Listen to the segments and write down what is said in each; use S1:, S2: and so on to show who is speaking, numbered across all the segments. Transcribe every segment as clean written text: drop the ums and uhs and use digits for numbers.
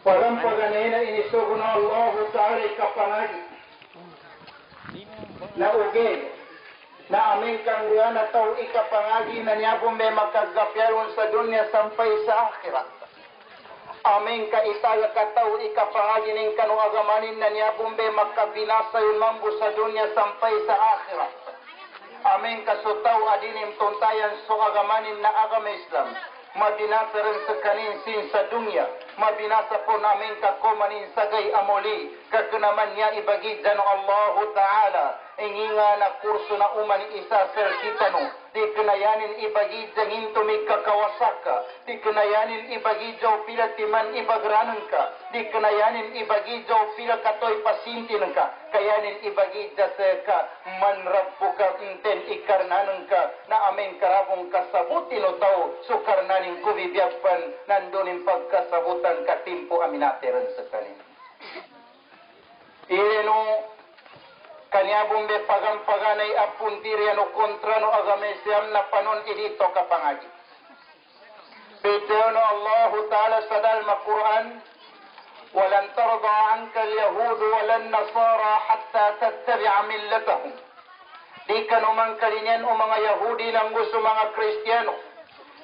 S1: Walang paganay na inisugo na Allah Ta'ala kapangagi na ugin na aming kangguyan na tao ikapangagi na niya po may makagapyaron sa dunya sampay sa akhirat. Aming kaitaga kataw ikapangagi ng kanuagamanin na niya po may makabinasa yung mambo sa dunya sampay sa akhirat. Aming kasutaw adinim tuntayan so agamanin na agama Islam. Mabinasa rin sa kaninsin sa dunya. Mabinasa po namin kakumanin sagay amuli. Kagnaman niya ibagid na Allah Ta'ala. Inginga na kurso na umani isa sir kita no. Di kinayanin ibagid sa hintumig kakawasaka. Di kinayanin ibagid sa pila timan ibagranan ka. Di kinayanin ibagid sa pila katoy pasintin ka. Kayanin ibagid sa ka manrab po ka inten ikarnanan ka. Na amin karabong kasabutin o tao. So karnanin kubibiyagpan nandonin pagkasabutan katimpo aminateran sa kanin. Ireno kanya bumbe pagampaganay apun tiriano kontra no agamesiam na panon idito kapangagi. Bitayo Allah Ta'ala sa dalma Quran, walan tarda anka al-yahud walan nasara hatta tattabi'a millatahum. Di kanuman kalinyan o mga Yahudi lang gusto mga Kristiyano.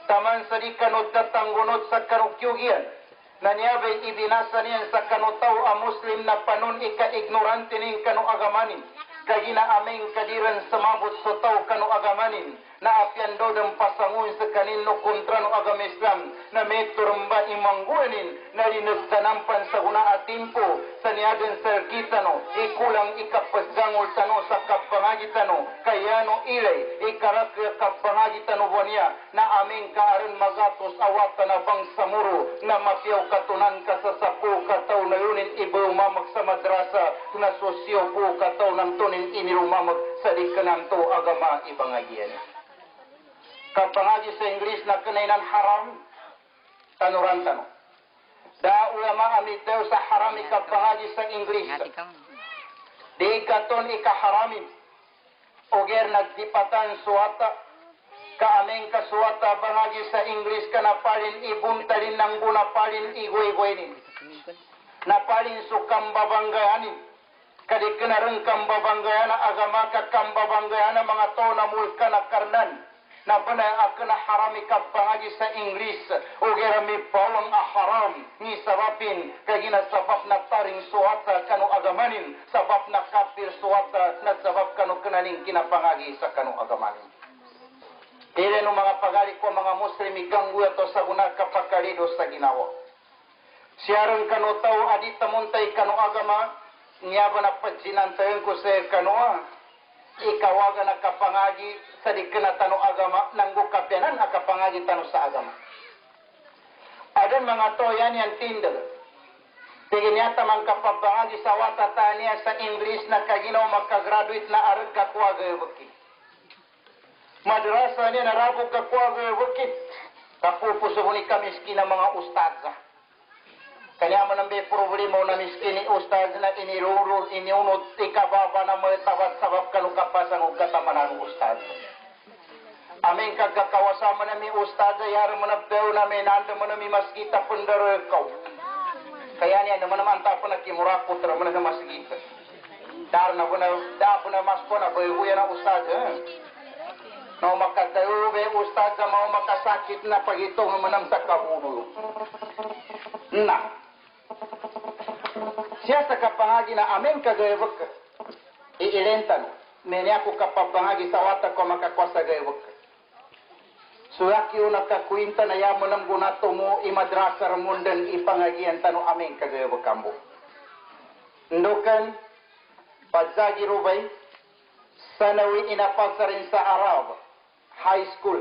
S1: Taman sa di kanot tatanggunot sa karukyugian. Na niyabay ibinasa niyan sa kanutaw a Muslim na panon ika-ignorante ning kanu agamanin. Kagina aming kadiran sa mabot sa tao kanu agamanin. Na apyan do ng pasangun sa kanino kontra no agama Islam. Na may turumba imangguanin na rinagtanampan sa guna atimpo. Sa niyagan sa kitano. Ikulang ikapasgangol tano sa kapangagitano. Kaya no ilay ikarak kapangagitano buwanya. Na aming kaaran magatos awata na bang samuro. Na mapiyaw katunan ka sa sapo kataw na yunin ibaw mamag sa madrasa. Na sosyo po kataw ng tunin inirumamag sa dikanan to agama ibangagyan. Kapangagi sa English na kanainan haram, tanuran tano. Da ulama amitew sa haram ikapangagi sa English. Di katon ikaharamin. Oger nagdipatan suwata. Kaaming kasuwata bangagi sa English ka napalin ibuntalin ng bunapalin igoy-goynin. Napalin sukam babanggayanin. Kadik na rin kambabanggayan na agama ka kambabanggayan na mga to na mulka na karnan. Na banay ako na harami ka pangagi sa English. O gerami pawang haram ni sabapin kagina sabap na taring suwata kanu agamanin. Sabap na kapir suwata na sabap kanu kananing kinapangagi sa kanu agamanin. Dili no mga pagali ko mga Muslim iganggu ato sa guna kapakalido sa ginawa. Siyaran kanu tao adita muntay kanu agama. Niya ba na pagsinantayan ko sa kanoa? Ikawaga na kapangagi sa di kinatano agama nanggo kapyanan akapangagi tano sa agama. Adan mga toyan yan tindal. Tingin yata mang kapapangagi sa watata niya sa English na kaginaw makagraduate na arag kakwaga wakit. Madrasa niya narabog kakwaga wakit. Kapupuso mo ni kamiskin ng mga ustadza. Kaya mo nang may problema na miskin ni ustad na inirurul, iniunod, ikababa na matawat sabab kalukapasang o katamanan ng ustad. Aming kagkakawasama na may ustad, yara mo na bew na may nanda mo na may maskita pundar ikaw. Kaya niya naman naman tapo na kimurakot na mo na maskita. Dar na po na masko na bayuya na ustad. No makatayo be ustad sa mga makasakit na pagitong manang sa kabuno. Na. Siya sa kapangagi na amin kagayawag ka. Iilentan. Menya ko kapapangagi sa wata ko makakwasa gayawag ka. Suyaki yung nakakwinta na yamo ng gunato mo imadrasa ramundan ipangagian tano amin kagayawag kambo. Ndukan, padzagi rubay, sanawi inapasa rin sa Arab, high school.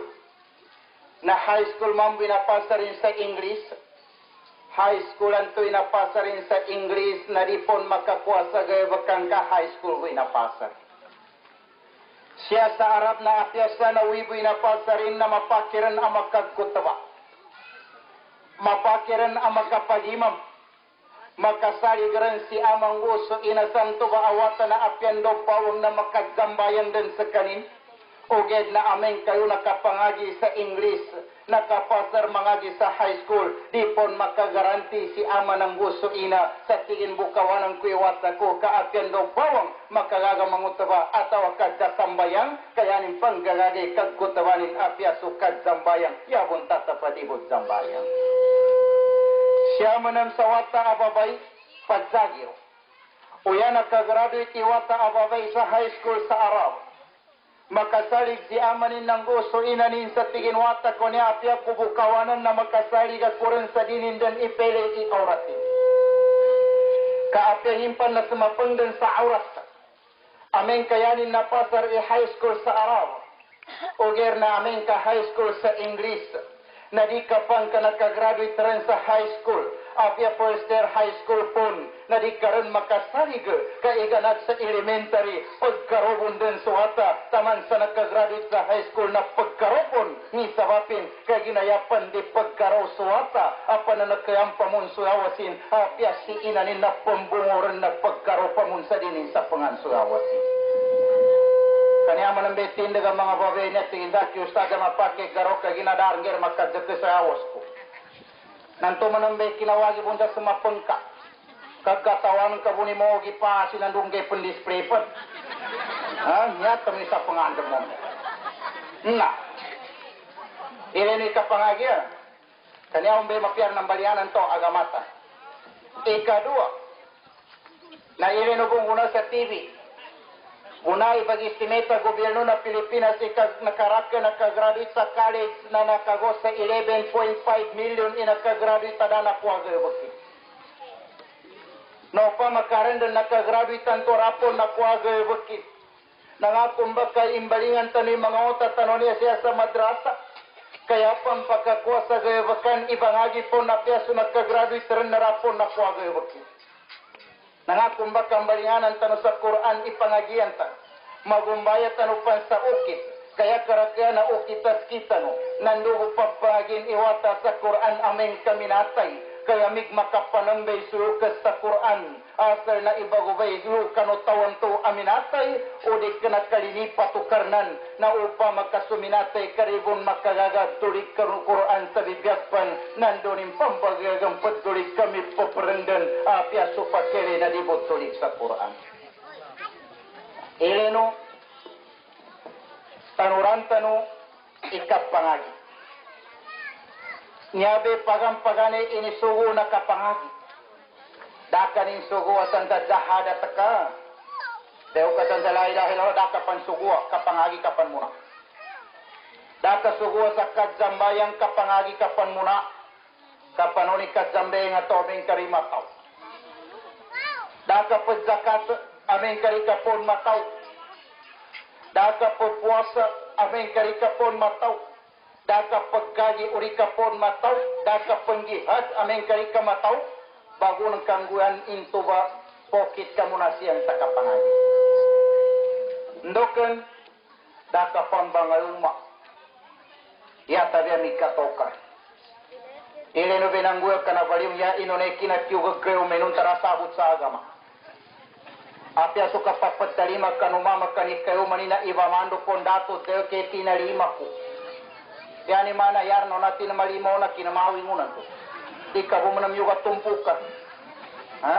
S1: Na high school mambo inapasa rin sa English, high school anto inapasa rin sa English na ripon makakuasa gaya bakang ka high school ko inapasa. Siya sa Arab na atyasa na wibo inapasa rin na mapakiran ang makagkutaba. Mapakiran ang makapagimam. Makasaligaran si amang uso inasanto ba awata na apyan do pawang na makaggambayan din sa kanin. Uged na aming kayo nakapangagi sa English, nakapasar mangagi sa high school, di pon makagaranti si ama ng gusto ina sa tingin bukawan ng kuiwata ko, kaapyan daw bawang makagaga mangutaba ataw kadda sambayang, kaya ning panggagagay kagkutawanin apya sukad sambayang, yabon tatapatibot sambayang. Siya manang sa wata ababay, pagsagyo. Uya nakagraduate iwata ababay sa high school sa Arab. Makasalig si amanin ng gusto inanin sa tigin wata ko niya apya kubukawanan na makasalig at kuren sa dinin dan ipele i-auratin. Kaapya himpan na sumapangdan sa aurat. Aming kayanin na pasar i-high school sa Arab. Uger na aming ka high school sa English. Na di ka pang ka nakagraduate rin sa high school. Apya first year high school pon. Na di ka rin makasalig kaiganat sa elementary. Pagkarobon din suwata. Taman sa nakagraduate sa high school na pagkarobon. Ni sabapin kay ginayapan di pagkaraw suwata. Apa na nagkayang pamunsuyawasin. Apya si inanin na pambungoran na pagkaraw pamunsadinin sa pangansuyawasin. Kanya man ang betin daga mga babae niya tingin dati ustaga mapake garo ka ginadarnger makadjak sa awas ko. Nanto man ang betin kinawagi bunda sa mapengka. Kagatawan ka buni mo gipasin ang dunggay pendisprepan. Niya kami sa pangandam mo. Na. Ilini ka pangagya. Kanya umbe mapiar ng balianan to agamata. Ikadua. Na ilino kong una sa TV. Unay pag-estimate gobyerno na Pilipinas nakagraduate sa college na nakago sa 11.5 million nakagraduate na nakuha gawaki. No pa makaran din nakagraduate ang torapon nakuha gawaki. Nangakumba kay imbalingan tanoy mga otat tanong niya siya sa madrasa. Kaya pampakakuha sa gawakan ibangagi po na piyaso nakagraduate rin na rapon nakuha gawaki. Nangakumba kambalinganan tano sa Quran ipangagian ta. Magumbaya tano pan sa ukit. Kaya karakaya na ukitas kita no. Nandugo papagin iwata sa Quran aming kaminatay. Kaya mig makapanambay sulukas sa Quran. Asal na ibagubay kano tawan to aminatay. O di ka nakalinipa tukarnan. Na upa makasuminatay karibon makagagad tulik karong Quran sa bibiyagpan. Nandonin pambagagang patulik kami paparendan. Apya supakere na dibot tulik sa Quran. Ileno, tanuran tanu ikapangagi. Nyabe pagam-pagane inisugo na kapangagi. Daka nin sugo asan da jahada taka. Deo kasan da la ilaha illallah daka pan sugo kapangagi kapan muna. Daka sugo sa kadzambayang kapangagi kapan muna. Kapanoni kadzambay nga tobing karimataw. Daka pagzakat aming karikapon mataw. Daka pagpuasa aming karikapon mataw. Daka pagkagi urikapon mataw. Daka panggihad aming karikamataw. Bago ng kangguan into ba pokit ka muna siyang sa kapangagi. Ndoken daka pambangaluma. Yata biya mikatoka. Ileno binangguya ka na baliw ya inoneki na kiyuga kayo menun tarasabot sa agama. Apya suka papatalima kanuma makanik kayo manina ibamando pondato deo ke tinalima ko. Yani mana yarno natin malimo na kinamawing unan ko. Di ka bumanam yung katumpukan. Ha?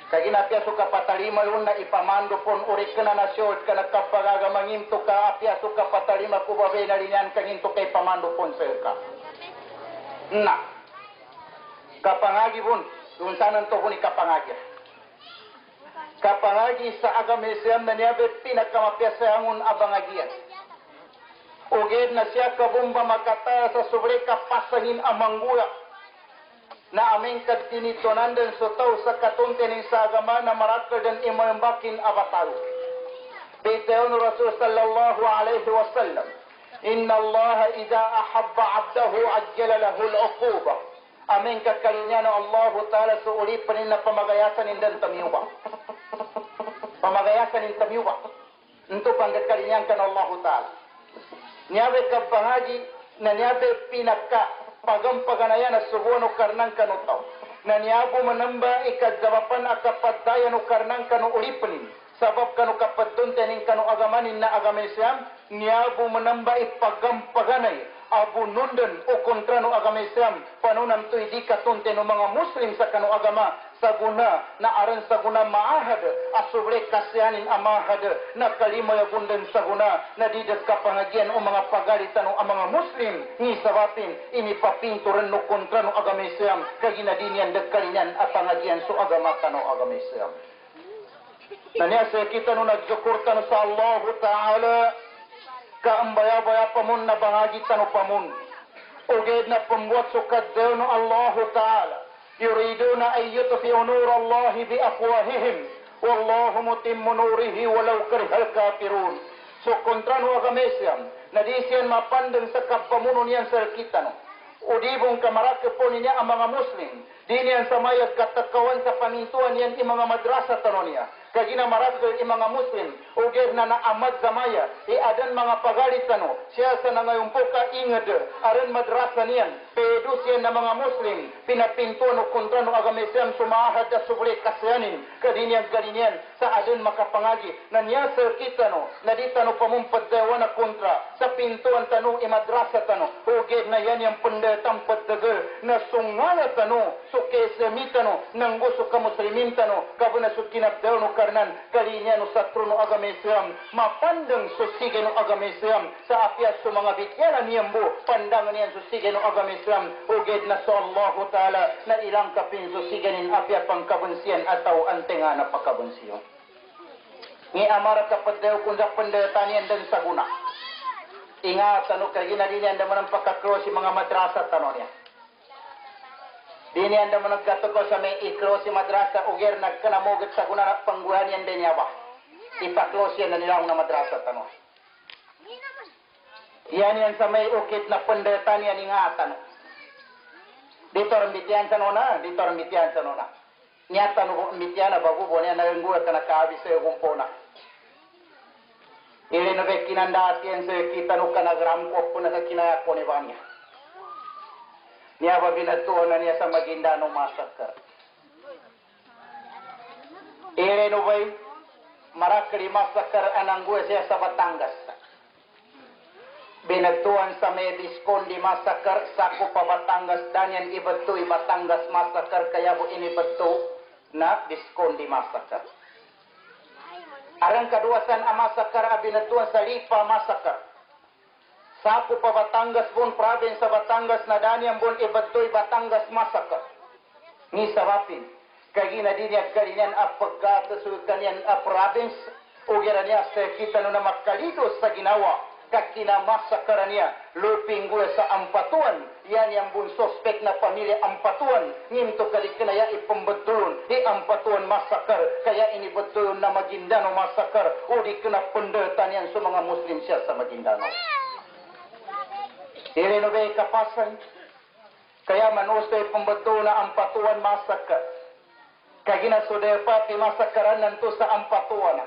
S1: Kaya apya suka patalima yun na ipamando pon urik ka na nasyod ka na kapagagamangin to ka apya suka patalima ko babe na linyan kangin to kay pamando pon sa ka. Na. Kapangagi pun. Doon sanan to pun ikapangagi. Kapangagi sa agamesiyam na niyabe pinakamapyasayangon abangagian. Uged na siya kabumba makata sa sobre kapasangin amangguya. Na aming kadtinitonan din so tao sa katuntenin sa agama na marakal din imayambakin abatalo. Bitayon Rasul sallallahu alaihi wasallam. Inna Allah idha ahabba abdahu ajjala lahu al-uquba. Aming kakalinya na Allah Ta'ala sa ulipanin na pamagayasan indan tamiyuba. Pamagayasan in tamiyuba. Ito panggakalinyan ka na Allah Ta'ala. Niyabe kapangaji na niyabe pinaka pagampaganayan na subuano karnang kanutaw. Na niyabo manamba ikadzabapan akapadaya no karnang kanu ulipanin Sabab kanu kapatun tening kanu agamanin na agama Islam, niabu menambah ipagampaganay, abu nunden o kontra no agama Islam, panunam tu idikatun tenu mga Muslim sa kanu agama, saguna na aran saguna maahad, asubre kasyanin amahad, na kalima yagundan saguna, na didas kapangagian o mga pagalitan o mga Muslim, ni sabapin, ini papinturan no kontra no agama Islam, kaginadinian dagkalinyan at pangagian so agama kanu agama Islam. Nanya saya kita nu nagsyukurtan sa Allah Ta'ala kaambaya-baya pamun na bangagi tanu pamun. Ugid na pembuat sukat daw no Allah Ta'ala. Yuriduna ay yutfi'u nur Allah bi afwahihim. Wallahu mutimmu nurihi walau karihal kafirun. So kontra no agama Islam. Nadisiyan mapandang sa kapamunon yan sa kita no. Udibong kamarake po niya ang mga Muslim. Diniyan sa mayag katakawan sa pamintuan yan ang mga madrasa tano niya. Kagina maragol ang mga Muslim. Ugir na naamad sa maya. Adan mga pagalit tano. Siya sa nangayong po ka ingad. Aran madrasa niyan. Pedus yan na mga Muslim. Pinapintuan o kontra no agama Islam sumahad at subre kasyanin. Kadinyan sa adan makapangagi. Na niya sa kita no. Na di tano pamumpadawa na kontra. Sa pintuan tano madrasa tano. Ugir na yan yung pendatang padagal. Na sungala tano. Sukesemi tano. Nangguso ka muslimin tano. Kabuna sukinabdaw no karnan kalinya no satro no agama Islam mapandang susige no agama Islam sa apiat sa mga bityanan niyambo pandangan niyan susige no agama Islam ugid na sa Allah Ta'ala na ilang kapin susige nin apiat pangkabunsian atau antenga na pakabunsiyo ni amara kapadaw kung sa pandayatanian dan saguna ingatan no kagina din yan naman ang pagkakro si mga madrasa tano niya. Dini anda menagato ko sa may ikro si madrasa uger nagkanamogat sa kuna pangguhan yan din yawa. Ipaklos yan na nilang na madrasa tano. Yan sa may ukit na pendatan yan ingatan. Dito rambitian sa nona, Nyata no mbitian na bago bo niya nalanggulat ka nakabis sa kumpona. Ili na be kinandasi yan sa kita no ka nagramkop po na sa kinayako ni Vanya. Niya ba binatuan na niya sa Maguindanao Massacre. Ere no bay, marakri massacre anang gue siya sa Batangas. Binatuan sa Mediscondi Massacre, sako pa Batangas, dan yan ibatu'y Batangas Massacre, kaya po inibatu na Discondi Massacre. Arang kaduasan ang massacre, binatuan sa Lipa Massacre. Sako pa Batangas pun province sa Batangas na danyang pun ibatoy Batangas Massacre. Ni sabapin, kagina din niya kalinyan ang pagkakasulod kanyan ang province o gira niya sa kita na makalidos sa ginawa kakina massacre niya luping gula sa Ampatuan yan yung pun suspect na pamilya Ampatuan ngimto kalikinaya ipambetulon di Ampatuan Massacre kaya inibetulon na Maguindanao Massacre o di kena pendatan yan sa mga Muslim siya sa Maguindanao. Dili no bay kapasan kaya manustoy pembetul na Ampatuan Massacre kagina sudah pati masakaran nanto sa Ampatuan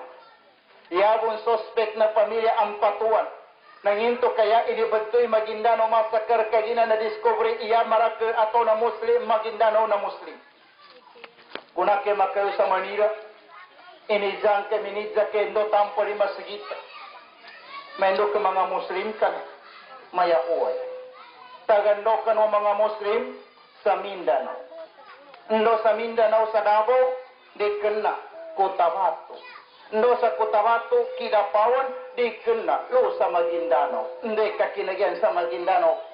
S1: yabon suspect na pamilya Ampatuan nanginto kaya inibetoy Maguindanao Massacre kagina na discovery iya marake atau na Muslim Maguindanao na Muslim kunake makayo sa Manila inijang ke minidza ke ndo tampo lima segita mendo ke mga Muslim kan maya uway. Tagandokan ng mga Muslim sa Mindanao. Ndo sa Mindanao sa Davao, di kena Cotabato. Ndo sa Cotabato, Kidapawan, di kena lo sa Maguindanao. Hindi kakinagyan sa Maguindanao,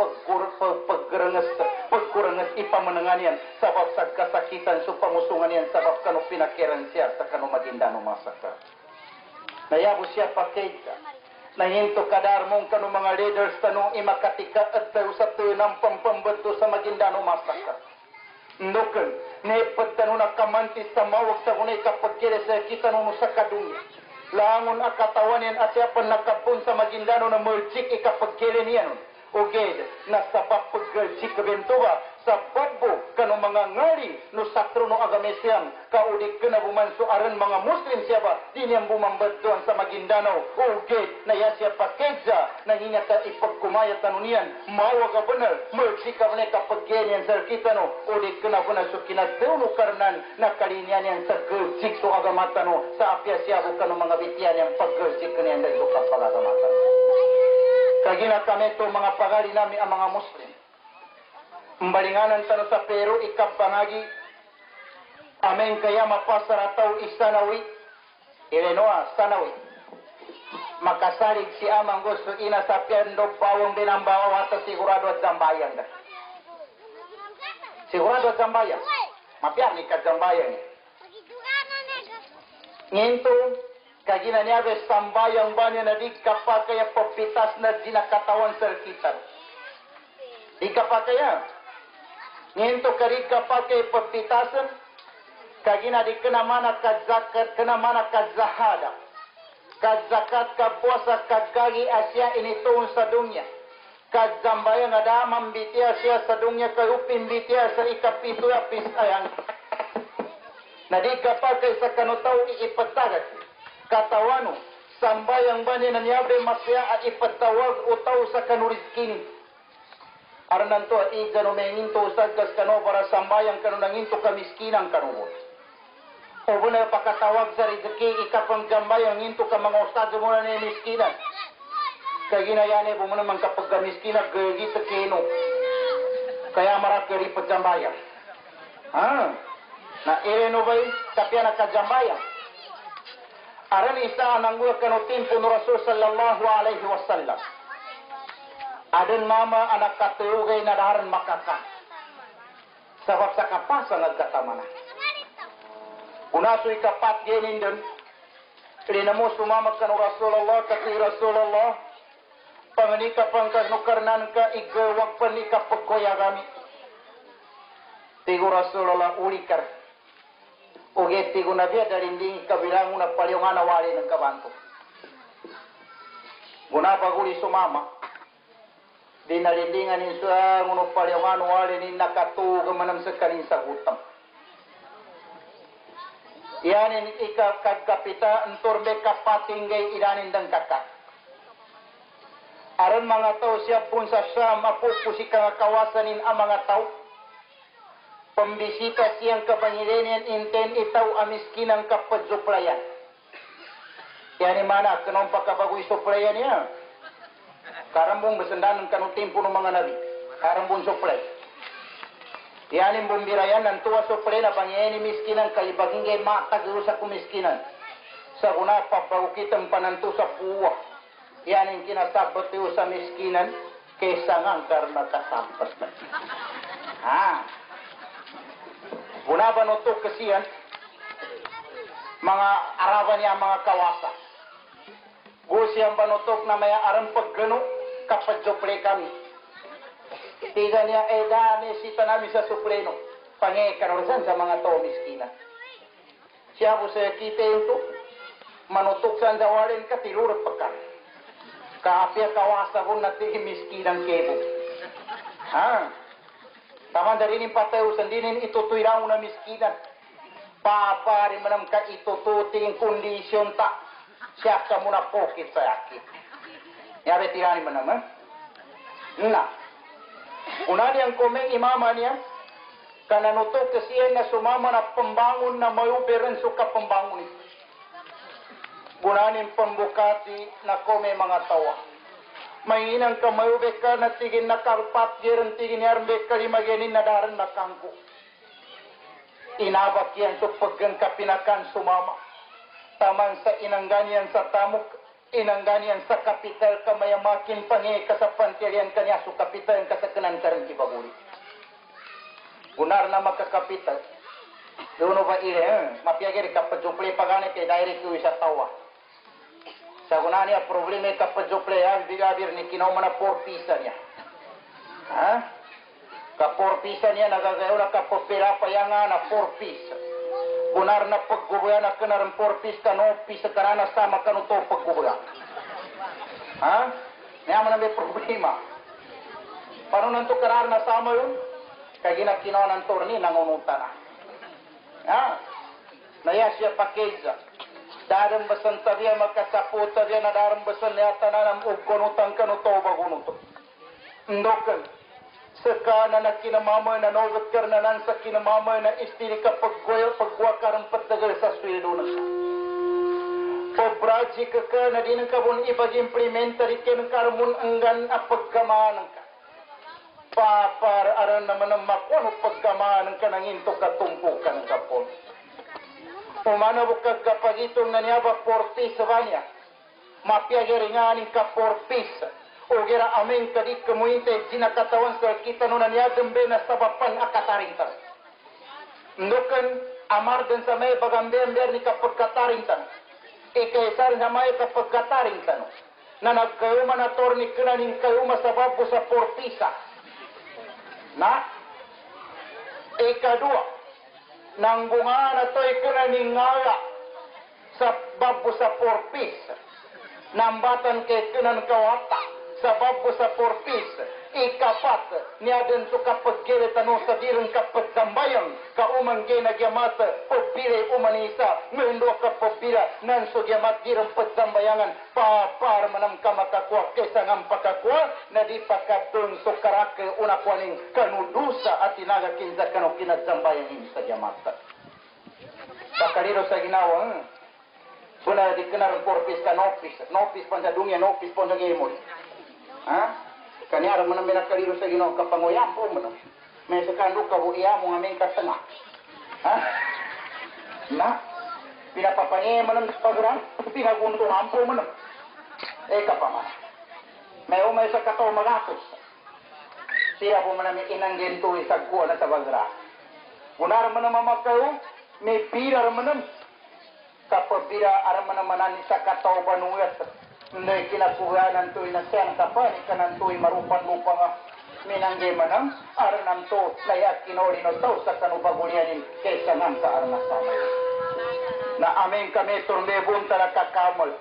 S1: pagkurangas ipamenangan yan, sabab sa kasakitan sa pamusungan yan, sabab kano pinakiran siya sa kano Maguindanao Massacre. Nayabo siya pakita. Nahinto kadar mong kanu mga leaders tanong imakatika at tayo sa tunang pampambato sa Maguindanao Massacre. Ndokan, nepad tanong nakamantis sa mawag sa kunay kapag kira sa kita nung sa kadunya. Langon akatawan yan at siya pa nakapun sa Maguindanao na merchik ikapag kira niya nun. Oged, nasa papaggalchik kabentuba sababbo kanu mga ngali no sakro no agamesiam kaudik kena bumanso aran mga muslim siapa dinyang bumambadon sa Maguindanao uge na yasya pakeja na hinya ka ipagkumaya tanunian mawa ka benar mersi ka benar kapagyan sa kita no udik kena benar so kinatuno karnan na kalinyan yang sagurjik so agamata no sa apya siya kanu mga bitian yang pagurjik kanian dari so kapalagamata kagina kami to mga pagali nami ang mga muslim Membalinganan tanah sa Peru ikapangagi amen kaya mapasarataw isanawi Illinois sanawi makasalig si amang gusto ina sa piando pawang binambawa wata sigurado at zambayan da sigurado at zambayan mapiar ni ka zambayan nginto kagina niya be sambayang banyo na di kapakaya papitas na dinakatawan sa kita di kapakaya Nginto karika pakai pepitasan, kagina di kena mana kazakat, kena mana kazahada, kazakat kapuasa kagagi Asia ini tuhun sa dunia, kazambayan ada mambiti Asia sa dunia kaupin biti Asia ikapitu apis ayang. Nadika pakai sa kanutaw iipatagat, katawano, sambayang bani na niyabre masya at ipatawag utaw sa kanurizkini. Aranan to at igano menginto usagkas kano para sambayang kano nanginto kamiskinang kano. O na pakatawag sa rizki ikapang jambayang nginto ka mga ustad mo na ni miskinan. Kaya ginayane po mo naman kapag kamiskinan gagi sa kino. Kaya marakari pa jambayang. Na irenovay kapya na kajambayang. Aran isa nangguya kano timpo no Rasul sallallahu alaihi wasallam. Adan mama anak katulugay na daharan makaka. Sabab sa kapasa nagkatamana. Unaso'y kapat genin din. Rinamo sumamag ka no Rasulullah, kati Rasulullah. Panganika pang kanukarnan ka, igawag pa ni kapagkoya kami. Tigo Rasulullah, ulikar. Uge tigo na biya, dalinding kabilang na palyongan na wali ng kabanto. Gunapaguli sumama. Dinalindingan ni sa nguno palyongan wali ni nakatuga manam sa kanin sa gutam. Yanin ika kagkapita enturbe kapatinggay ilanin dang kakak. Aron mga tao siya pun sa Syam apupusi ka kawasanin ang mga tao. Pembisita siyang kabangilenian inten itaw amiskinang kapadsuplayan. Yani mana kanong pagkabagoy suplayan niya. Karambong besendan kanu timpo ng mga nabi. Karambong suplay. Yanin bumbirayan ng tuwa suplay na pangyayani miskinan kalibaging kay mataguro sa kumiskinan. Sa kuna papagukitang pananto sa puwa. Yanin kinasabot tiyo sa miskinan kaysa nga karna kasapat na. Kuna ba nutok kasiyan mga araban niya mga kawasa. Gusiyang banutok na may arang paggano kapag suple kami. Tiga niya dami sita namin sa supleno. Pangekarosan sa mga tao miskina. Siya po sa kita ito. Manutok sa andawalin ka tilurot pagka. Kaapya kawasa ko na tigim miskinang kebo. Taman dari ni patayo sandinin itutuy raw na miskinan. Papari manam ka itututing kondisyon ta. Siya ka muna pokit sa yakit. Yabe tirani man naman. Una niyang komeng imama niya, kananutok kasi na sumama na pembangun na mayuberan suka pembangun ito. Gunanin pembukati na kome mga tawa. Mainang ka mayubeka na tigin na karpat giran tigin yarbe kalimagenin na daran na kangko. Inabak yan to paggang kapinakan sumama. Taman sa inangganian sa tamuk, inangganian sa kapital kamayamakin pangi kasapantilian kanya su kapital yang kasakanan karan kibaguli. Unar na makakapital. Doon ba ile, mapiagiri kapajupli pagani kay direct ko sa tawa. Sa gunani a problema kapajupli ya bigabir ni kinomana por pisa niya. Kapor pisa niya nagagayo na kapopera pa yang na por pisa. Bunar na paggubaya na kanaran porpis kano pisa karana sama kano to paggubaya. Naman na may problema. Paano nanto karar na sama yun? kagina kinonan turni nangunutan ya naya siya pakeza daram besan tadiya makasapu tadiya na daram besan ya tananam ukonutan kanu toba gunuto ndokan sekana na kinamama na nogat karna nan sa kinamama na istiri ka pagwakaran patagal sa sweldo na siya pobraji ka na din ka bun ipag-implementary ken karmun anggan apagkamanan ka papar aran naman ang makuano pagkamanan ka nang into katumpukan ka po umana bukag kapagitong na niya ba 40 sa banya mapiagaringanin ka 40 o gira amin kadik kamuinte ginakatawan sa kita nuna niya dambe na sabapan akatarintan ndukan amar din sa may bagamber ni kapagkatarintan ikaisar sa may kapagkatarintan na nagkayuma na torni kinaning kayuma sa babo sa 40 na ikadua nangbunga na to'y kinaning ngaya sa babo sa 4 nambatan kay kinan kawata sa babo sa 4 ikapat niya din to kapag tanong sa dirang kapagsambayan kaumang ginagyamat pagpili umanisa ngendo kapagpila nan so gyamat dirang pagsambayangan papar manam kamakakwa kaysa ngam pakakwa na di pakatun so karake unakwaning kanudusa at tinaga kinsa kano kinagsambayan sa gyamata pakariro sa ginawa suna di kenar porpis ka nopis pansadungya nopis pansagemol ha kanyara mo na minakalido sa Ginoo kapangoyam po mo na. May sakando ka buiya mo nga may katanga. Ha? Na? Pinapapanye mo ng pagran, pinaguntuhan po mo na. Kapaman. May umay sa kataw magatos. Siya po mo na may inanggin to isagkuha na sa bagra. Unar mo na mamakayo, may pira mo na. Kapag pira aram mo na manan sa kataw banuyat. Hindi kinakuhanan to'y nasyan kapan, ikanan to'y marupan-lupa nga minangge manang, aranam to, layat kinolino to sa kanubagulyanin, kaysa nang sa armasamay. Na amin kami turmebon talakakamal,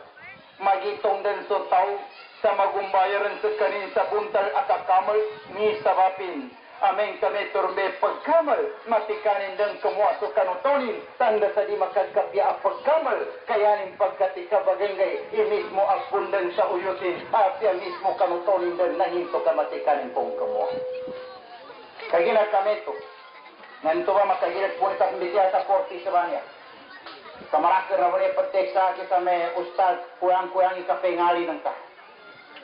S1: magitong din so tao, sa magumbayaran sa kanin sa buntal akakamal, ni sabapin. Amin kami turme pagkamal, matikanin din kumuaso kanutonin, tanda sa di makagkapya ang pagkamal, kayanin pagkatika bagay imismo ang bundan sa uyutin, apya mismo kanutonin din nahinto ka matikanin pong kumuha. Kagina kami ito, nanto ba makagilat po nita kumbisya sa 40 sa banya. Kamarakar na wala patek sa akin sa may ustad, kuyang-kuyang ikapengali ng ka.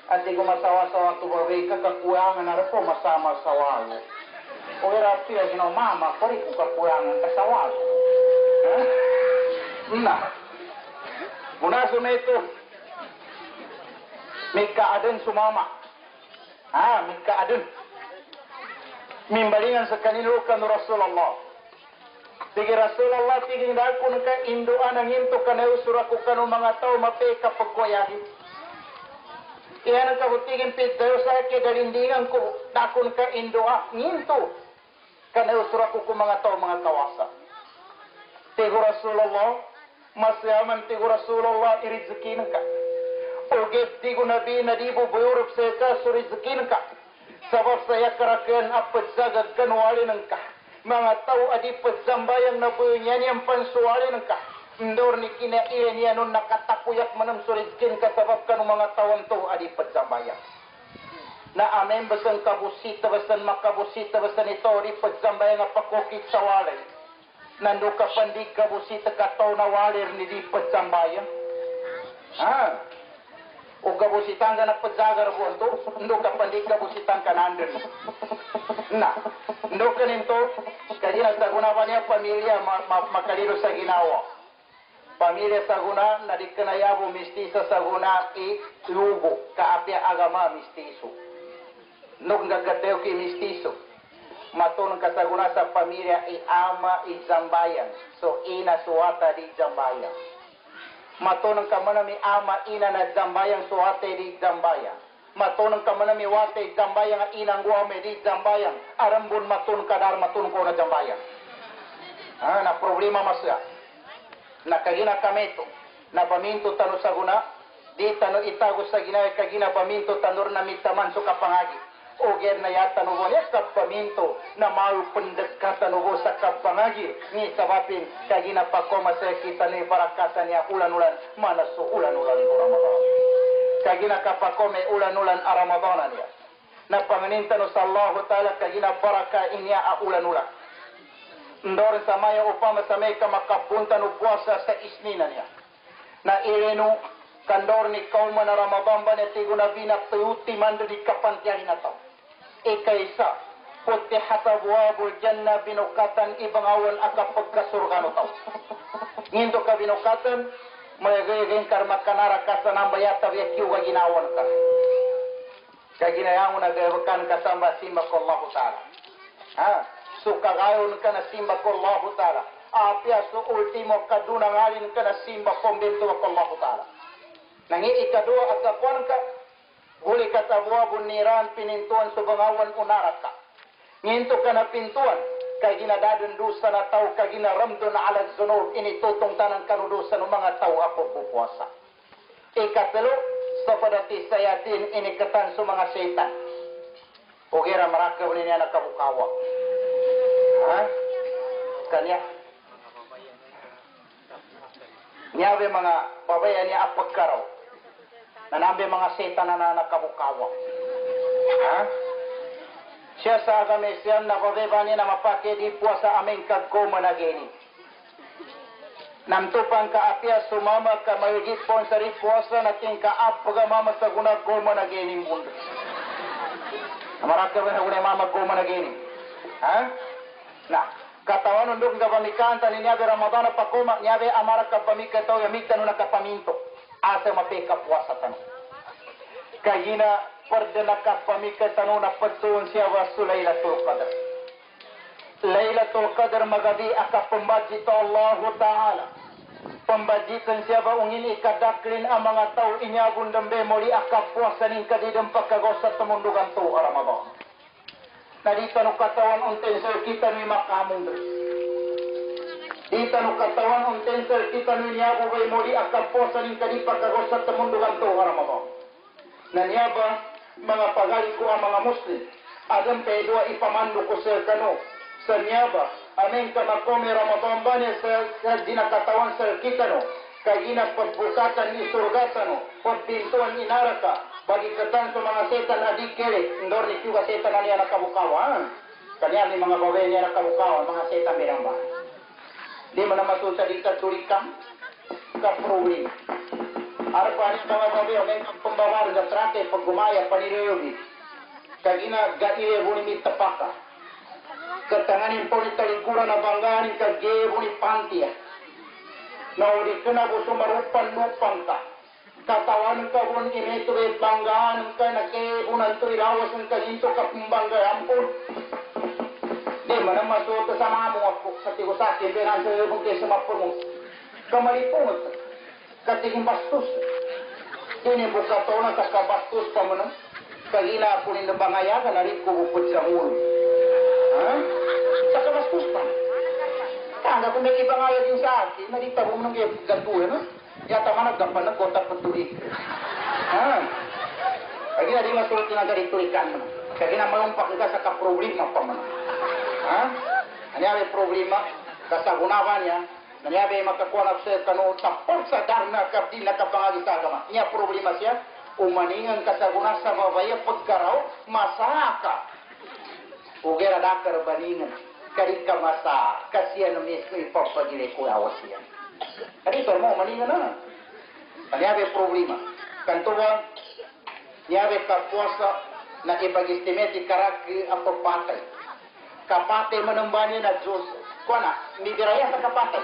S1: At di ko masawa-sawa ito babay ka kakuyangan na rin po masama sa walo. O era siya ginamama, pari ko kakuyangan ka sa walo. Na. Muna na ito, may kaadan sumama. May kaadan. Mimbalingan sa kanilo ka no Rasulullah. Sige Rasulullah, tiging dakon ka induan ang hinto ka na usura ko ka no mga tao mapay kapagkwayagin. Kaya nagkabutigin piddayo sa kigalindingan ko, dakon ka indoa, nginto. Kanausura ko kung mga tao, mga kawasa. Tigo Rasulullah, masyaman tigo Rasulullah, irizikin ka. Ugit tigo nabi na di bubuyurap sa ka, surizikin ka. Sabab saya karakan apadzagag kanwali ng ka. Mga tao adi padzambayang nabunyan niyang pansuwali ng ka. Ndor ni kinailan niya nun nakatakuyak manang surizkin kasabab ka ng mga tawan to adi pagsambayan. Na amen basan kabusita basan makabusita basan ito adi pagsambayan nga pakukit sa walay. Nando ka pandig kabusita kataw na walir ni di pagsambayan. O kabusitang ka na pagsagar buwan to, ndo ka pandig kabusitang ka nandun. Na, ndo ka ninto, kasi nagsagunawa niya pamilya makaliro sa ginawa. Pamilya saguna na di kanayabo mistisa saguna lugo kaapya agama mistiso. Nuk gagateo ki mistiso. Matun ka saguna sa pamilya ama zambayan. So ina suwata di zambayan. Matun ka manami ama ina na zambayan suwate di zambayan. Matun ka manami wate zambayan inang guame di zambayan. Arambun matun kadar matun ko na zambayan. Na problema masya. Nakagina kami ito, na paminto tano sa guna, di tano itago sa ginay kagina paminto tanor na mitaman so kapangagi. oger na yata nubo niya kapaminto na mau pendekatan nubo sa kapangagi ni sabapin kagina pakoma sa kita ni barakatan niya ulan-ulan mana so ulan-ulan Ramadan kagina kapakome ulan-ulan Ramadan niya na panganinta no sa Allah Ta'ala kagina baraka inya a ulan-ulan ndor sa maya upama sa may makapunta no puasa sa isnina niya na ireno kandor ni kaum na Ramadan ba na tiguna binak tuyuti man di kapantiyahin na tao ikaisa putihat abwabul jannah binukatan ibangawan akapagkasurgano tao ngindo ka binukatan mayagayagin karma kanara kasanang bayata biya kiwa ginawan ka kaya ginayangon na gayawakan kasamba simba ko Allah Ta'ala ha sukagayon ka na simba ko Allah Ta'ala apya so ultimo kaduna ngalin ka na simba kombento ko Allah Ta'ala nangi ikadua agapuan ka huli katabwabun niran pinintuan sa bangawan unaraka nginto ka na pintuan kay ginadadan dusa na tao kay ginaramdo na alag zunub initutong tanang kanudusa ng mga tao ako pupuasa ikatalo sa padati sayatin inikatan sa mga setan o gira marakaw niya nakabukawa ha kanya niyabe mga babayan niya apagkaraw nanambe mga setan na nakabukawa ha siya sa agame siyan na babeba niya na mapake di puasa aming kagkoma na geni namtupang kaapya sumama ka mayigit pon sa rin puasa na king kaapaga mama sa guna goma na geni mundo amaraka ba na guna mama goma na geni ha na katawan undok nga pamikanta ni niyabe Ramadan na pakoma niyabe amara ka pamikataw yamig tanu na kapaminto asa mapeka puasa tanu kayina perdana ka pamikatanu na patuon siya wasu Laylatul Qadar Laylatul Qadar magabi aka pembajito Allah Ta'ala pembajitan siya ba ungin ikadaklin ang mga tao inyabun dambe muli aka puasa ning kadidang pagkagosat tamundugan to Ramadan na dito no katawan untensor kita ni makamong dito no katawan untensor kita ni nyabu bay muli aka puasa ning kadidang pagkagosat tamundugan to Ramadan na niyaba mga pagali ko ang mga Muslim adam pedwa ipamando ko sa kano sa niyaba aming kamakome Ramadan ba niya sa dinakatawan sa kitano kagina pagbukatan ni surgatano pagpintuan inaraka bagi katan sa mga setan na dikere ndor ni kiwa setan na niya nakabukawan kanya ni mga babae niya nakabukawan mga setan miramba di man na masusa dito tulikam ka problem Arpanis mga babae may pambawar da trate pag gumaya paniriyogi kagina gaire buni mitapaka katanganin po ni talikura na bangganin kagye buni pantia na uri kena po sumarupan lupang ka katawan ka bun imetuwe banggaan ka na ke bunan to irawas ng kahinto ka pumbangga ampun di mana masuk sa mga mo ako sa tigosaki benan sa ibang kesa mapun mo kamalipong katiging bastos ini buka tona kaka bastos pamanang kagila punin na bangaya ka narin ko upod sa mulo ha? Saka bastos pa tanga kung may ibangaya din sa akin narita mo nang gantuya no? Yata man naggampan ng kontak patuloy ha? Kagila di masulti na ganito ikan mo kagila malumpak ka sa kaproblema pamanang ha? Anyari problema kasagunawan niya nanyabe makakuha na siya kano tapos sa darna kapdi na kapangagi sa agama. Niya problema siya, umaningan kasaguna sa mabaya pagkaraw, masaka. Ugera dakar baningan, karika masa, kasiya numis ko ipapagili ko awas siya. Karito mo, umaningan na. Nanyabe problema. Kantuwa, niyabe kapuasa na ipag-estimate karaki ang pagpatay. Kapatay manambanya na Diyos. Kuana, bibiraya sa kapatay.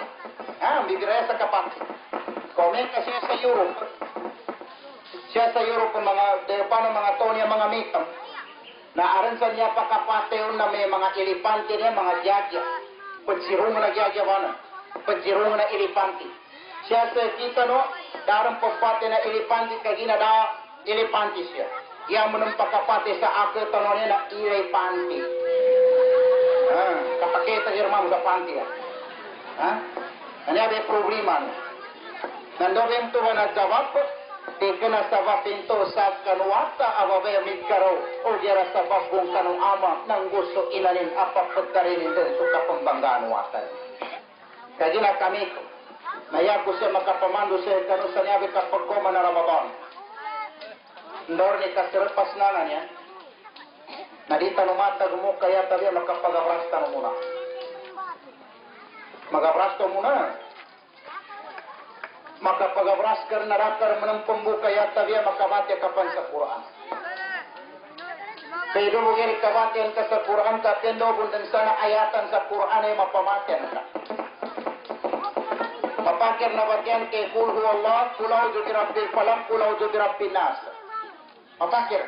S1: Ha, bibiraya sa kapatay. Komen ka siya sa Europe. Siya sa Europe, mga, paano mga to niya, mga mitang. Naaran sa niya pa kapatay na may mga elipante niya, mga jagya. Pagsirungo na jagya ba na? Pagsirungo na elipante. Siya sa kita no, darang pagpatay na elipante, kagina da elipante siya. Yan mo nang pagkapatay sa akit ano niya na elipante. Kapakita siya mo sa panty ha? Ano yung problema no? Nandobeng to na jawab Ikana sabab pinto sa kanwata ababaya midkaraw o dira sabab kung kanong ama nang gusto inanin apa pagkarinin din suka pembanggaan watan. Kagina kami maya ko siya makapamandu sa kanu sa niyabi kapagkoma na Ramadan. Ndor ni kasirpas na nga niya. Nadita numata gumo kaya tabi makapagabras tanu muna. Magabras to muna. Makapagabras kar narakar menang pembukaya tabi makabati kapan sa Quran. Pero mugiri kabatian ka sa Quran kapendo bundan sana ayatan sa Quran ay mapamatian ka. Mapakir na batian kay kul huwallah, kulaw judi rabbil falak, kulaw judi rabbin nas. Mapakir.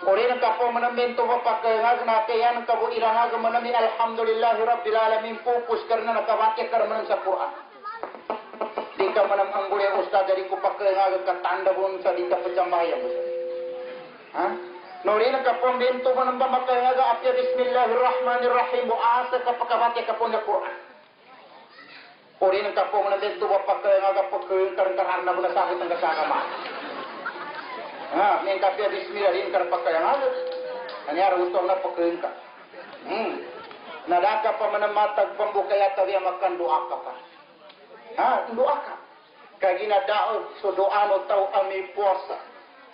S1: Orin ka po manambento mapakangag na kayan ka po irangag manami alhamdulillahi rabbil alamin pupus karna nakabati kar menang sa Quran. Di ka manam anggure ustad dari ko pakangag ka tanda bun sa di ka pajamaya mo. Ha? Norin ka po bento manamba makangag apya bismillahirrahmanirrahim bu asa ka pakabati ka po na Quran. Orin ka po manambento mapakangag pakangag karna mo na sakit ang kasakama. Ha, main kapia bismillah din kan pakai yang ada. Hanya harus tahu nak pakai kan. Nadaka pamanamatag pambukaya tabi makan doa ka. Ha, doa ka. Kagina daog so doa no tau ami puasa.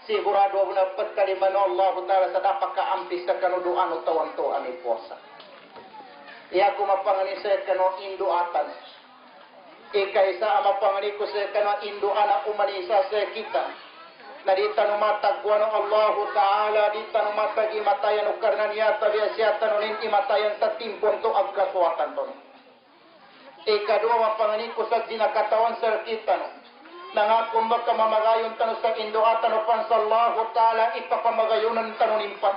S1: Sigurado na pagkaliman Allah Taala sa dapat ka ampis sa kanu doa no tau anto ami puasa. Iya ko mapangani sa kanu induatan. Ikaisa amapangani ko sa kanu induana umanisa sa kita. Na di tanumatag buwan ng Allah Ta'ala, di tanumatag imatayan o karnan yata biya tanunin imatayan sa timpon to agkaswatan to. Ikadua mapangani ko sa ginakatawan sa kita no. Nangakong baka mamagayon tanu sa indoatan o pansallahu Ta'ala ipapamagayunan tanunimpan.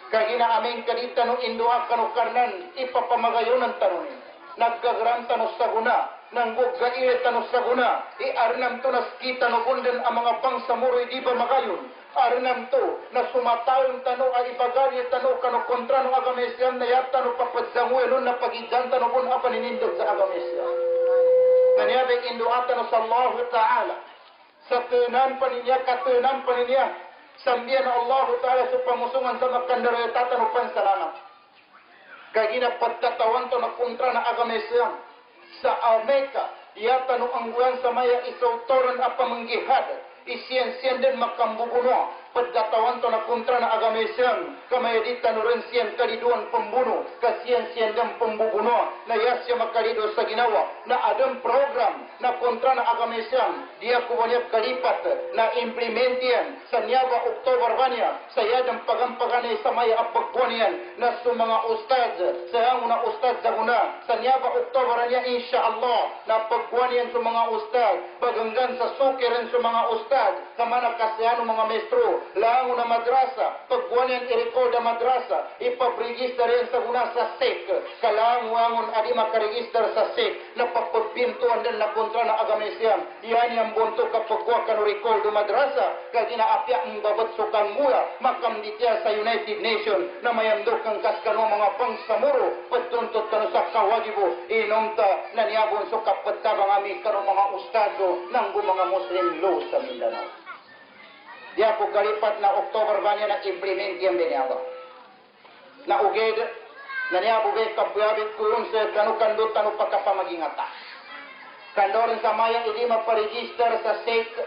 S1: Kagina aming kadita no indoakan o karnan ipapamagayunan tanunin. Nagkagranta no sa guna. Nanggog gaire tanong sa guna, arnam to nas kita no kunden ang mga bangsa muroy di ba magayon. Arnam to na sumatayon tano ay ipagali tano kano kontra no agamesyan na yata no papadsanguy no na pagiganta no kun apaninindog sa agamesyan. Nanyabe induata no sa Allah Ta'ala. Sa tunan paninya, katunan paninya, sambihan Allah Ta'ala sa pamusungan sa makandarayatata no pansalamat. Kagina pagkatawan to na kontra na agamesyan. Sa Amerika, yata no ang buwan sa maya isautoran apa menggihad, isiyan-siyan din makambubuno, pagkatawan to na kontra na agamesyan, kamayadita no rin siyan kaliduan pembunuh, kasiyan-siyan din pembubuno, na yasya makalido sa ginawa, na adang program na kontra na agamesyan, dia kuwanyap kalipat, na implementian, sa Nyaba Oktober banya, sa yadang pagampaganay sa maya apagbuanian, na sa mga ustad, sa ang una ustad sa una, sa Nyaba Oktober niya insyaAllah, na pagbuanian sa mga ustad, baganggan sa sukirin sa mga ustad, kamana kasiyano mga maestro, lang na madrasa, pagbuanian i-record na madrasa, ipapregister rin sa una sa SEC, kalang wangon adi makaregister sa SEC, na pagpagpintuan din na kontra na agamesyan, yan yung bunto kapag ka no record na madrasa, kagina apya ang babat sukan mula, makamditya sa United Nations, na mayandok ang kaskano mga pangsamuro, pagtuntot ka no sa kawagibo, inomta, na niyabon so kapagtabang amin ka no mga ustado, ng mga Muslim law sa Mindanao. Dia ko kalipat na Oktober ba niya na-implement yung binyaba. Na uged, na niya bugay kabuyabit kulong sa kanukandot tanu pagkapamagingata. Kandorin sa maya hindi maparegister sa SEC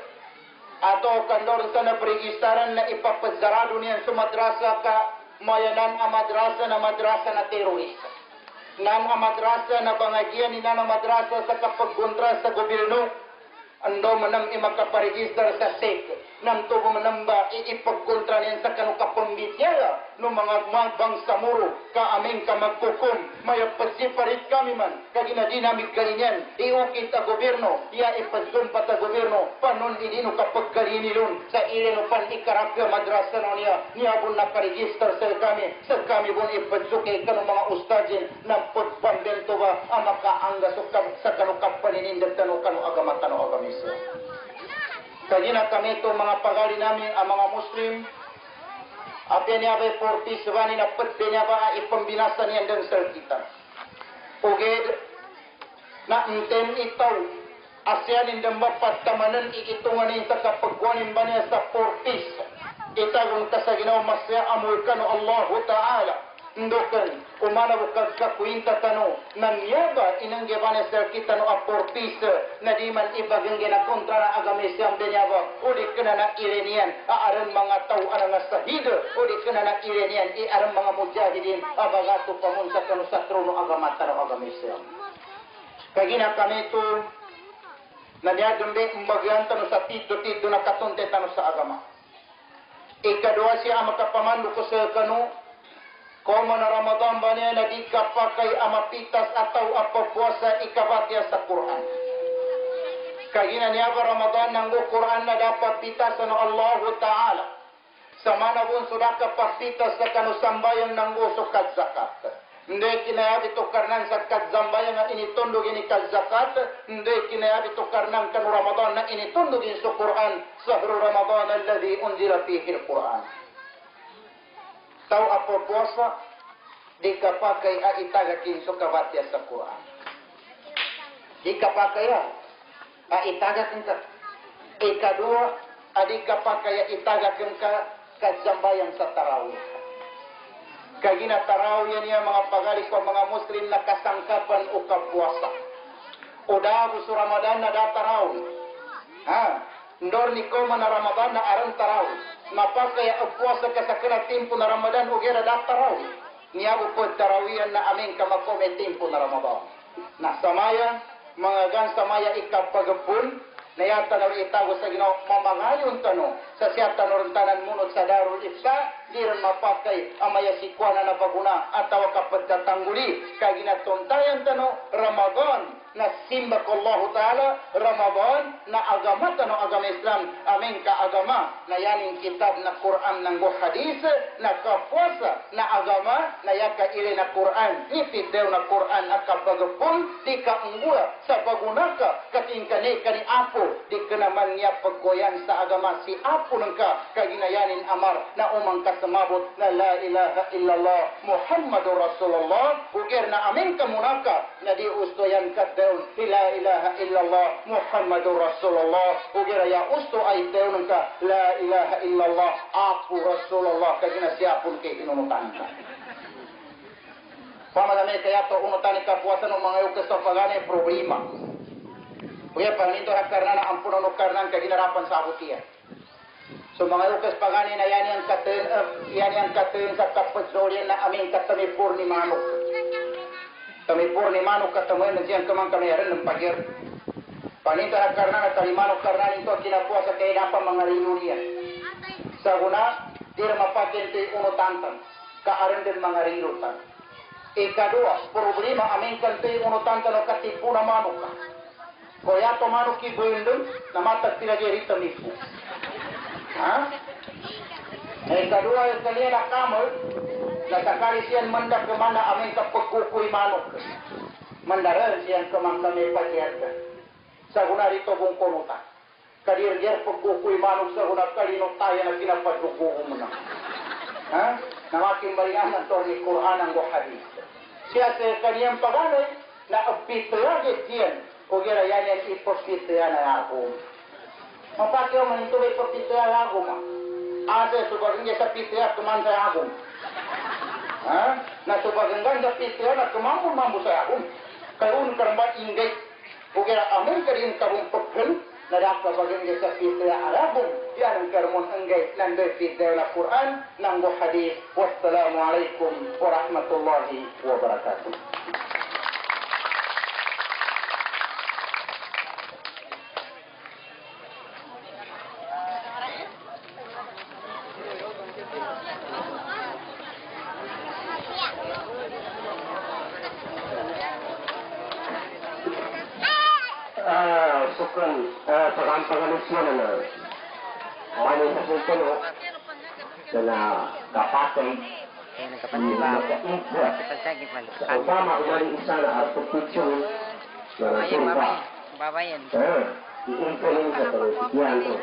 S1: ato kandorin sa naparegistaran na ipapazarado niyan sa madrasa ka mayanan ang madrasa na terorista. Nan ang madrasa na bangagian ni na madrasa sa kapagkontra sa gobyerno ando manam imakaparegister sa SEC nam tubo manamba iipagkontra niyan sa kanukapambitya no mga bangsa muro ka aming ka magkukum maya pasiparit kami man kagina dinamik galinyan iukit a gobyerno iya ipazumpat a gobyerno panon idino kapag galinilon sa ileno pan ikarapya madrasa no niya bun nakaregister sa kami bun ipazukay kanong mga ustadin na pagpambento ba ang makaangga sa kanukapaninindag tanong kanong agamatan o agamisya. Kagina kami ito mga pagali namin ang mga Muslim apya niya ba 40 sabani na pwede niya ba ipambinasa niya ng sir kita. Uged na enten itaw ASEAN dapat tamanan iitungan sa kapagwanin ba niya sa portis. Itagon ka sa ginawa masya amoy ka no Allah Ta'ala. Ndokan, umana bukag kakuinta tano, nangyaba inang gabane sa kita no aportis na di man ibagang ginakontra na agamisyam denyaba, o di ka na irenian, aaran mga tao nga sahid, o di ka na irenian, iaran mga mujahidin, abagato pamunsa kano sa trono agamata no agamisyam. Kagina kami ito, nangyadumbi mbagyan tano sa tito-tito na katunte tano sa agama. Ikadua siya ang makapamandu ko sa kano, kung na Ramadan ba niya na di kapakai amapitas atau apapuasa ikabatya sa Quran. Kagina niya ba Ramadan ng Quran na dapat pitas ng Allah Ta'ala. Sa manabon sudah kapapitas sa kanusambayan ng sukat zakat. Hindi kinayabi to karnan sa kadzambayan na initundog ini zakat. Hindi kinayabi to karnan kanu Ramadan na initundog ini sa Quran. Sahru Ramadan alladhi unzila fihi al-Quran. Tau apa puasa di kapakai aitagakin so kabatya sa Quran. Di kapakai aitagakin ka. Ikadua adi kapakai aitagakin ka kadzambayan sa tarawih. Kagina tarawih niya mga pagali ko mga Muslim na kasangkapan o kapuasa. Oda sa Ramadan na da tarawih. Ndor ni ko man Ramadan na aran tarawih. Mapakaya puasa ka sa kana tempo na Ramadan o gira da tarawih. Niyago po tarawihan na amin kamakome tempo na Ramadan. Na samaya, mga gan samaya ikapagapun, na yata na itago sa Ginoo mamangayon tano sa siya tanorentanan munot sa Darul Ifta, di rin mapakay amaya sikwana na paguna ataw kapagkatangguli kay ginatuntayan tano Ramadan na simba ko Allah Ta'ala, Ramadan na agama tano agama Islam, amin ka agama na yaning kitab na Quran ng hadis na kapuasa na agama na yaka ili na Quran ipitew na Quran akapagapun di ka unggula sa pagunaka katingkani kani apo di ka naman niya paggoyan sa agama si apo ng ka kaginayanin amar na umang kasamabot na la ilaha illallah Muhammadur Rasulullah ugir na amin ka munaka na di usto yan ka deun la ilaha illallah Muhammadur Rasulullah ugir ya usto ay deun ka la ilaha illallah apo Rasulullah kagina siya pun kay inunutan ka. Pamadami kaya to unutan ka puasa ng mga yukas sa pagani problema. Kuya paninto karena na ampunan o karena kaginarapan sa abutian. So mga yukas pagani na yan yang katen sa kapagdolian na aming katamipur ni manok. Tamipur ni manok katamuin na siyang kamang kamayaran ng pagir. Paninto karena na kalimanok karena nito kinapuasa kaya na pa mga rinurian. Sa una, di na mapakinti unutantan, kaaran din mga rinutan. Ikadua, problema amin kanti unutantan o katipu na manok ka. Kaya to manok ibuindun, na matagpilagirita nipo. Ikadua, kalian na kamol, nasakali siyan mandak kemana amin kapagkukuy manok. Mandaran siyan kamang kami pagyarga. Sa una rito kong kunutan. Kadir-dir pagkukuy manok sa una kalinong tayo na pinapadrukuko mo na. Namaking balian to ni Quran ang hadis. Siya sa kaniyang paganoy na apitayagit yan o gira yan yung ipapitayan na ako. Mapakyaw man ito may ipapitayan ako ma. Asa subagin niya sa pitaya kuman sa ako. Na subagin sa pitaya na kumambo sa ako. Kaya unang karamba ingay o gira amin ka rin kabong pagkan na dapat bagay sa pitaya arabong yan ang karmon anggay nandoy pitaya na Quran ng hadis. Wassalamualaikum warahmatullahi wabarakatuh.
S2: Sukran pagkampaganisyon na mani sa sultuno na kapatay sa utama umaring isa na artipitsyon na nasunta iintunin sa kalosiyan to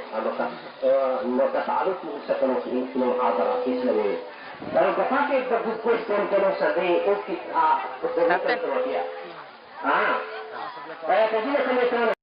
S2: nakatalot mo sa kalosiyan ng abara islami pero kapatay the good question ka sa day ukit kusulitan kalosiyan kaya pag na kami